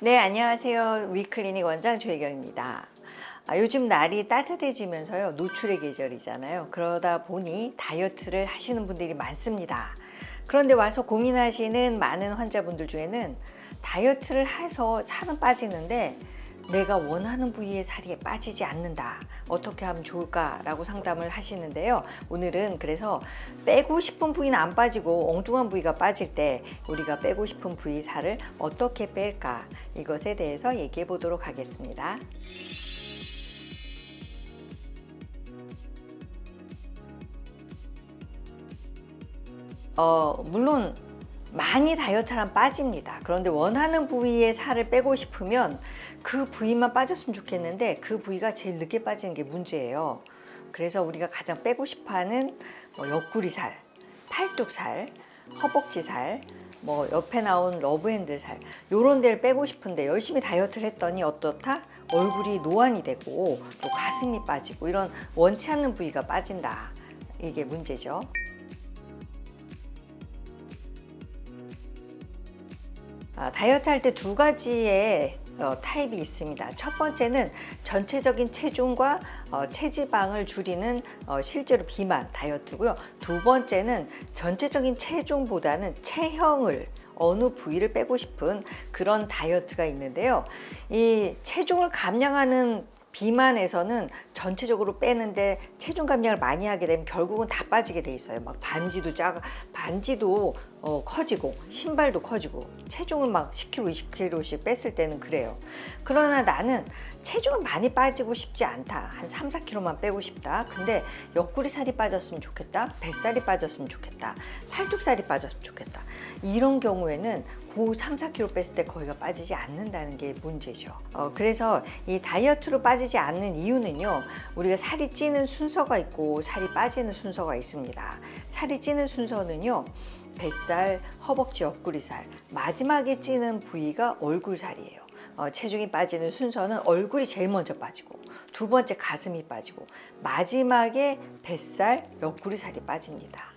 네, 안녕하세요. 위클리닉 원장 조혜경입니다. 요즘 날이 따뜻해지면서요, 노출의 계절이잖아요. 그러다 보니 다이어트를 하시는 분들이 많습니다. 그런데 와서 고민하시는 많은 환자분들 중에는 다이어트를 해서 살은 빠지는데 내가 원하는 부위의 살이 빠지지 않는다. 어떻게 하면 좋을까? 라고 상담을 하시는데요. 오늘은 그래서 빼고 싶은 부위는 안 빠지고 엉뚱한 부위가 빠질 때 우리가 빼고 싶은 부위 살을 어떻게 뺄까? 이것에 대해서 얘기해 보도록 하겠습니다. 물론 많이 다이어트를 하면 빠집니다. 그런데 원하는 부위의 살을 빼고 싶으면 그 부위만 빠졌으면 좋겠는데 그 부위가 제일 늦게 빠지는 게 문제예요. 그래서 우리가 가장 빼고 싶어하는 옆구리살, 팔뚝살, 허벅지살, 옆에 나온 러브핸드 살, 요런 데를 빼고 싶은데 열심히 다이어트를 했더니 어떻다? 얼굴이 노안이 되고 또 가슴이 빠지고 이런 원치 않는 부위가 빠진다. 이게 문제죠. 다이어트 할 때 두 가지의 타입이 있습니다. 첫 번째는 전체적인 체중과 체지방을 줄이는 실제로 비만 다이어트고요. 두 번째는 전체적인 체중보다는 체형을 어느 부위를 빼고 싶은 그런 다이어트가 있는데요. 이 체중을 감량하는 비만에서는 전체적으로 빼는데 체중 감량을 많이 하게 되면 결국은 다 빠지게 돼 있어요. 막 반지도 커지고 신발도 커지고 체중을 막 10kg, 20kg씩 뺐을 때는 그래요. 그러나 나는 체중을 많이 빠지고 싶지 않다. 한 3, 4kg만 빼고 싶다. 근데 옆구리 살이 빠졌으면 좋겠다. 뱃살이 빠졌으면 좋겠다. 팔뚝살이 빠졌으면 좋겠다. 이런 경우에는 그 3, 4kg 뺐을 때 거기가 빠지지 않는다는 게 문제죠. 그래서 이 다이어트로 빠지지 않는 이유는요, 우리가 살이 찌는 순서가 있고 살이 빠지는 순서가 있습니다. 살이 찌는 순서는요, 뱃살, 허벅지, 옆구리살, 마지막에 찌는 부위가 얼굴살이에요. 체중이 빠지는 순서는 얼굴이 제일 먼저 빠지고 두 번째 가슴이 빠지고 마지막에 뱃살, 옆구리살이 빠집니다.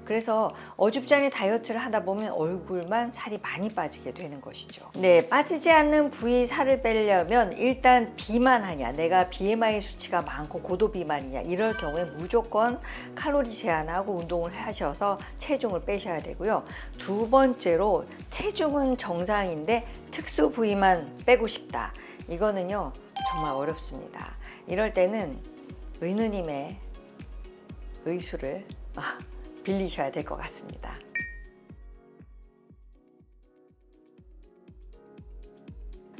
그래서 어줍잖이 다이어트를 하다 보면 얼굴만 살이 많이 빠지게 되는 것이죠. 네, 빠지지 않는 부위 살을 빼려면 일단 비만하냐, 내가 BMI 수치가 많고 고도 비만이냐, 이럴 경우에 무조건 칼로리 제한하고 운동을 하셔서 체중을 빼셔야 되고요. 두 번째로 체중은 정상인데 특수 부위만 빼고 싶다. 이거는요, 정말 어렵습니다. 이럴 때는 의느님의 의술을 빌리셔야 될 것 같습니다.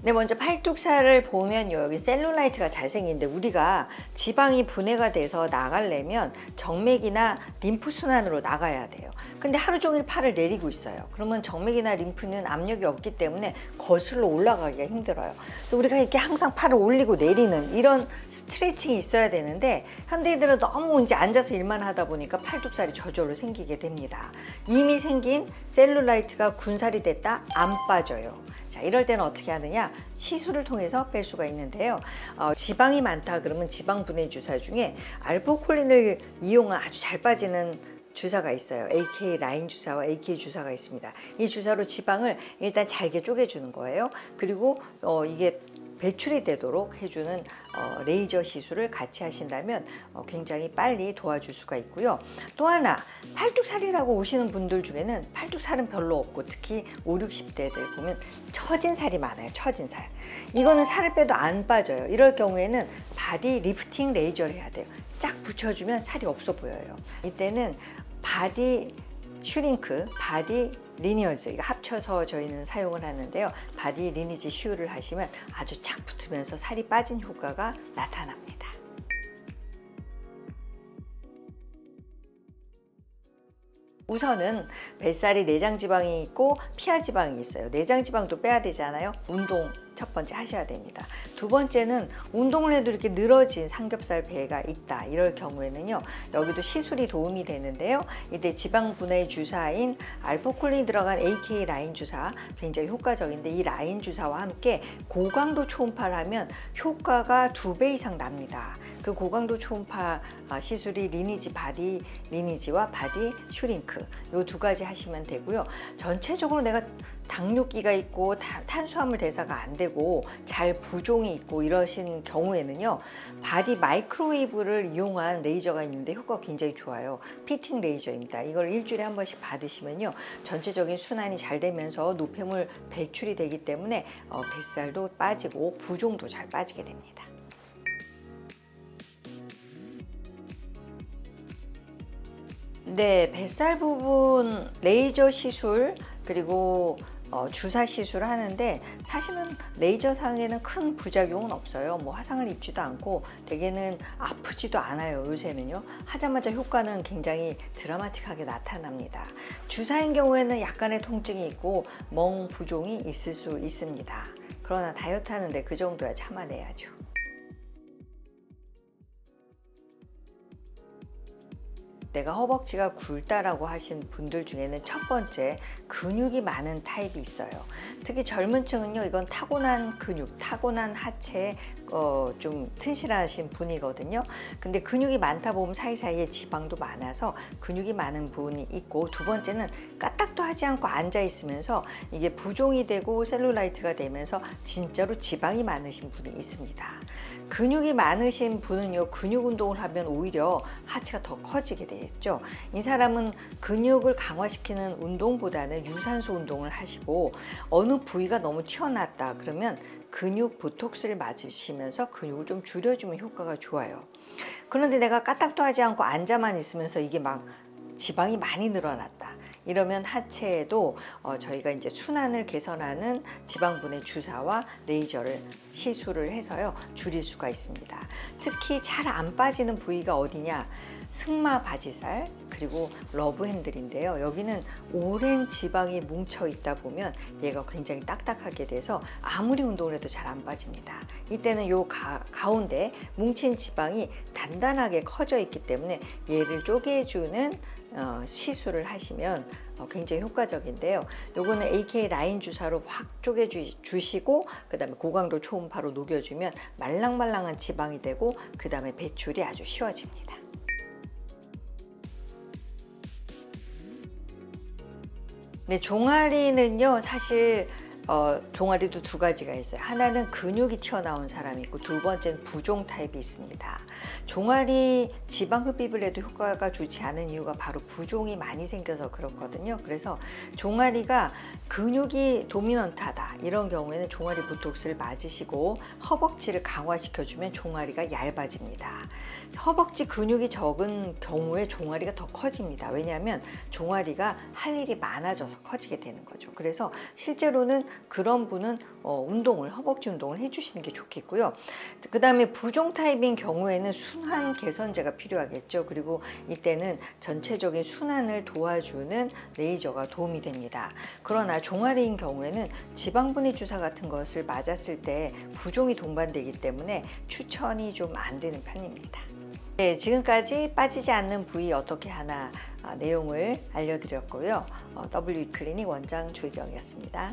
네, 먼저 팔뚝살을 보면요, 여기 셀룰라이트가 잘 생기는데 우리가 지방이 분해가 돼서 나가려면 정맥이나 림프순환으로 나가야 돼요. 근데 하루 종일 팔을 내리고 있어요. 그러면 정맥이나 림프는 압력이 없기 때문에 거슬러 올라가기가 힘들어요. 그래서 우리가 이렇게 항상 팔을 올리고 내리는 이런 스트레칭이 있어야 되는데 현대인들은 너무 이제 앉아서 일만 하다 보니까 팔뚝살이 저절로 생기게 됩니다. 이미 생긴 셀룰라이트가 군살이 됐다? 안 빠져요. 자, 이럴 때는 어떻게 하느냐? 시술을 통해서 뺄 수가 있는데요. 지방이 많다 그러면 지방 분해 주사 중에 알포콜린을 이용한 아주 잘 빠지는 주사가 있어요. AK 라인 주사와 AK 주사가 있습니다. 이 주사로 지방을 일단 잘게 쪼개주는 거예요. 그리고 이게 배출이 되도록 해주는 레이저 시술을 같이 하신다면 굉장히 빨리 도와줄 수가 있고요. 또 하나, 팔뚝살이라고 오시는 분들 중에는 팔뚝살은 별로 없고 특히 5, 60대들 보면 처진 살이 많아요. 처진 살. 이거는 살을 빼도 안 빠져요. 이럴 경우에는 바디 리프팅 레이저를 해야 돼요. 쫙 붙여주면 살이 없어 보여요. 이때는 바디 슈링크, 바디 리니어즈, 이거 합쳐서 저희는 사용을 하는데요. 바디 리니지 슈를 하시면 아주 착 붙으면서 살이 빠진 효과가 나타납니다. 우선은 뱃살이 내장지방이 있고 피하지방이 있어요. 내장지방도 빼야 되잖아요. 운동 첫 번째 하셔야 됩니다. 두 번째는 운동을 해도 이렇게 늘어진 삼겹살 배가 있다. 이럴 경우에는요, 여기도 시술이 도움이 되는데요. 이때 지방 분해 주사인 알포콜린이 들어간 AK 라인 주사 굉장히 효과적인데 이 라인 주사와 함께 고강도 초음파를 하면 효과가 2배 이상 납니다. 그 고강도 초음파 시술이 리니지 바디 리니지와 바디 슈링크 이 두 가지 하시면 되고요. 전체적으로 내가 당뇨기가 있고 탄수화물 대사가 안 되고 잘 부종이 있고 이러신 경우에는요, 바디 마이크로웨이브를 이용한 레이저가 있는데 효과가 굉장히 좋아요. 피팅 레이저입니다. 이걸 일주일에 한 번씩 받으시면요, 전체적인 순환이 잘 되면서 노폐물 배출이 되기 때문에 뱃살도 빠지고 부종도 잘 빠지게 됩니다. 네, 뱃살 부분 레이저 시술 그리고 주사 시술을 하는데, 사실은 레이저 상에는 큰 부작용은 없어요. 뭐 화상을 입지도 않고 대개는 아프지도 않아요. 요새는요, 하자마자 효과는 굉장히 드라마틱하게 나타납니다. 주사인 경우에는 약간의 통증이 있고 멍 부종이 있을 수 있습니다. 그러나 다이어트 하는데 그 정도야 참아내야죠. 내가 허벅지가 굵다라고 하신 분들 중에는 첫 번째, 근육이 많은 타입이 있어요. 특히 젊은 층은요, 이건 타고난 근육, 타고난 하체에 좀 튼실하신 분이거든요. 근데 근육이 많다 보면 사이사이에 지방도 많아서 근육이 많은 분이 있고, 두 번째는 까딱도 하지 않고 앉아 있으면서 이게 부종이 되고 셀룰라이트가 되면서 진짜로 지방이 많으신 분이 있습니다. 근육이 많으신 분은요, 근육 운동을 하면 오히려 하체가 더 커지게 되겠죠. 이 사람은 근육을 강화시키는 운동보다는 유산소 운동을 하시고, 어느 부위가 너무 튀어나왔다 그러면 근육 보톡스를 맞으시면서 근육을 좀 줄여주면 효과가 좋아요. 그런데 내가 까딱도 하지 않고 앉아만 있으면서 이게 막 지방이 많이 늘어났다 이러면 하체에도 저희가 이제 순환을 개선하는 지방분해 주사와 레이저를 시술을 해서요, 줄일 수가 있습니다. 특히 잘 안 빠지는 부위가 어디냐, 승마 바지살 그리고 러브 핸들인데요. 여기는 오랜 지방이 뭉쳐 있다 보면 얘가 굉장히 딱딱하게 돼서 아무리 운동을 해도 잘 안 빠집니다. 이때는 요 가운데 뭉친 지방이 단단하게 커져 있기 때문에 얘를 쪼개주는 시술을 하시면 굉장히 효과적인데요. 요거는 AK 라인 주사로 확 쪼개 주시고, 그 다음에 고강도 초음파로 녹여주면 말랑말랑한 지방이 되고, 그 다음에 배출이 아주 쉬워집니다. 네, 종아리는요, 사실 종아리도 두 가지가 있어요. 하나는 근육이 튀어나온 사람이 있고, 두 번째는 부종 타입이 있습니다. 종아리 지방 흡입을 해도 효과가 좋지 않은 이유가 바로 부종이 많이 생겨서 그렇거든요. 그래서 종아리가 근육이 도미넌트하다 이런 경우에는 종아리 보톡스를 맞으시고 허벅지를 강화시켜주면 종아리가 얇아집니다. 허벅지 근육이 적은 경우에 종아리가 더 커집니다. 왜냐하면 종아리가 할 일이 많아져서 커지게 되는 거죠. 그래서 실제로는 그런 분은 허벅지 운동을 해주시는 게 좋겠고요. 그 다음에 부종 타입인 경우에는 순환 개선제가 필요하겠죠. 그리고 이때는 전체적인 순환을 도와주는 레이저가 도움이 됩니다. 그러나 종아리인 경우에는 지방분해 주사 같은 것을 맞았을 때 부종이 동반되기 때문에 추천이 좀 안 되는 편입니다. 네, 지금까지 빠지지 않는 부위 어떻게 하나 내용을 알려드렸고요. W 클리닉 원장 조희경이었습니다.